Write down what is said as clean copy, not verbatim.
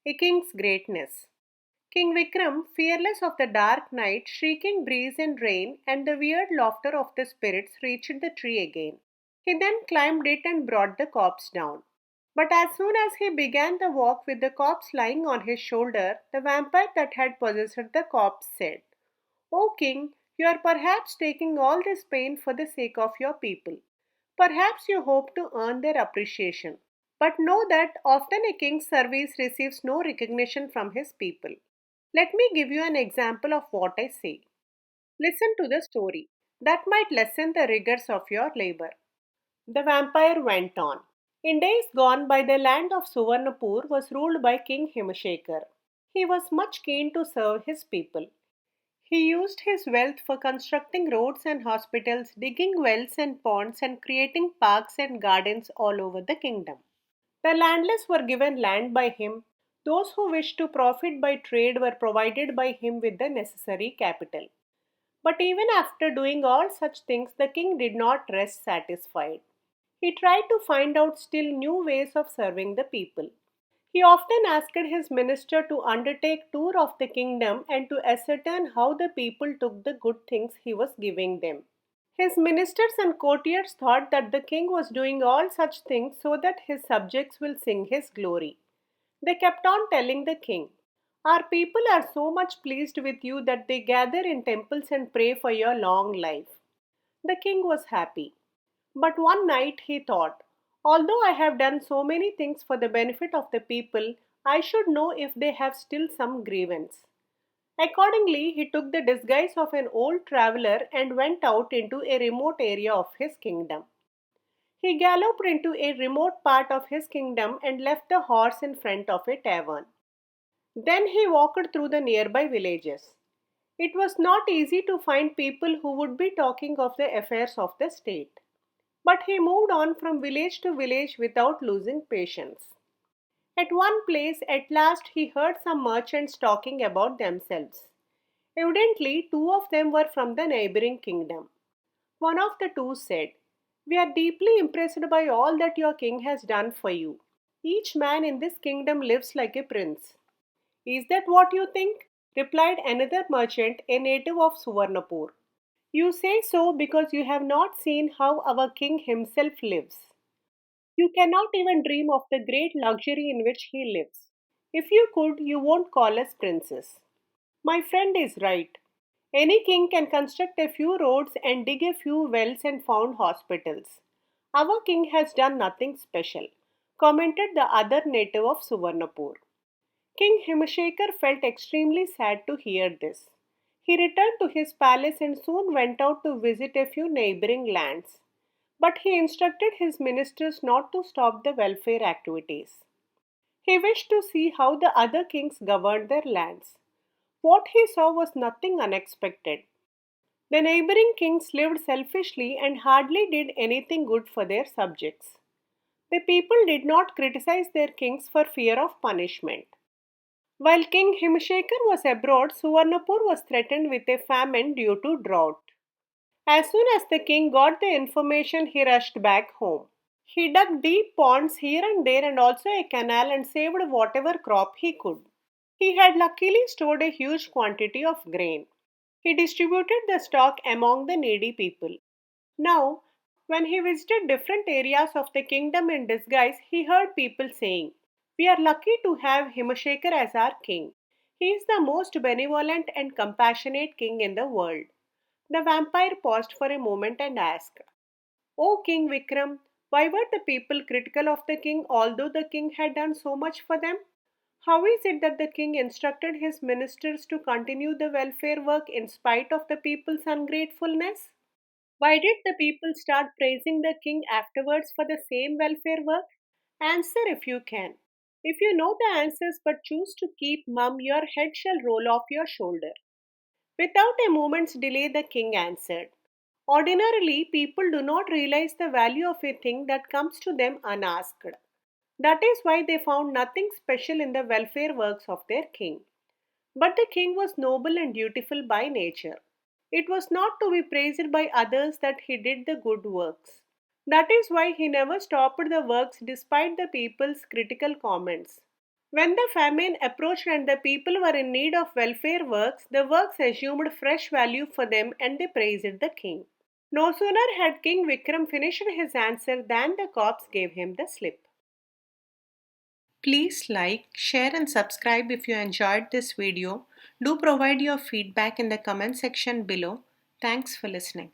A king's greatness. King Vikram, fearless of the dark night, shrieking breeze and rain, and the weird laughter of the spirits, reached the tree again. He then climbed it and brought the corpse down. But as soon as he began the walk with the corpse lying on his shoulder, the vampire that had possessed the corpse said, "O king, you are perhaps taking all this pain for the sake of your people. Perhaps you hope to earn their appreciation. But know that often a king's service receives no recognition from his people. Let me give you an example of what I say. Listen to the story. That might lessen the rigors of your labor." The vampire went on. In days gone by, the land of Suvarnapur was ruled by King Himashekar. He was much keen to serve his people. He used his wealth for constructing roads and hospitals, digging wells and ponds, and creating parks and gardens all over the kingdom. The landless were given land by him. Those who wished to profit by trade were provided by him with the necessary capital. But even after doing all such things, the king did not rest satisfied. He tried to find out still new ways of serving the people. He often asked his minister to undertake tour of the kingdom and to ascertain how the people took the good things he was giving them. His ministers and courtiers thought that the king was doing all such things so that his subjects will sing his glory. They kept on telling the king, "Our people are so much pleased with you that they gather in temples and pray for your long life." The king was happy. But one night he thought, "Although I have done so many things for the benefit of the people, I should know if they have still some grievance." Accordingly, he took the disguise of an old traveler and went out into a remote area of his kingdom. He galloped into a remote part of his kingdom and left the horse in front of a tavern. Then he walked through the nearby villages. It was not easy to find people who would be talking of the affairs of the state. But he moved on from village to village without losing patience. At one place, at last, he heard some merchants talking about themselves. Evidently, two of them were from the neighboring kingdom. One of the two said, "We are deeply impressed by all that your king has done for you. Each man in this kingdom lives like a prince." "Is that what you think?" replied another merchant, a native of Suvarnapur. "You say so because you have not seen how our king himself lives. You cannot even dream of the great luxury in which he lives. If you could, you won't call us princes." My friend is right. Any king can construct a few roads and dig a few wells and found hospitals. Our king has done nothing special, commented the other native of Suvarnapur. King Himashekar felt extremely sad to hear this. He returned to his palace and soon went out to visit a few neighboring lands. But he instructed his ministers not to stop the welfare activities. He wished to see how the other kings governed their lands. What he saw was nothing unexpected. The neighboring kings lived selfishly and hardly did anything good for their subjects. The people did not criticize their kings for fear of punishment. While King Himashekar was abroad, Suvarnapur was threatened with a famine due to drought. As soon as the king got the information, he rushed back home. He dug deep ponds here and there and also a canal and saved whatever crop he could. He had luckily stored a huge quantity of grain. He distributed the stock among the needy people. Now, when he visited different areas of the kingdom in disguise, he heard people saying, "We are lucky to have Himashekar as our king. He is the most benevolent and compassionate king in the world." The vampire paused for a moment and asked, "O King Vikram, why were the people critical of the king although the king had done so much for them? How is it that the king instructed his ministers to continue the welfare work in spite of the people's ungratefulness? Why did the people start praising the king afterwards for the same welfare work? Answer if you can. If you know the answers but choose to keep mum, your head shall roll off your shoulder." Without a moment's delay, the king answered, "Ordinarily, people do not realize the value of a thing that comes to them unasked. That is why they found nothing special in the welfare works of their king. But the king was noble and dutiful by nature. It was not to be praised by others that he did the good works. That is why he never stopped the works despite the people's critical comments. When the famine approached and the people were in need of welfare works, the works assumed fresh value for them and they praised the king. No sooner had King Vikram finished his answer than the cops gave him the slip. Please like, share and subscribe if you enjoyed this video. Do provide your feedback in the comment section below. Thanks for listening.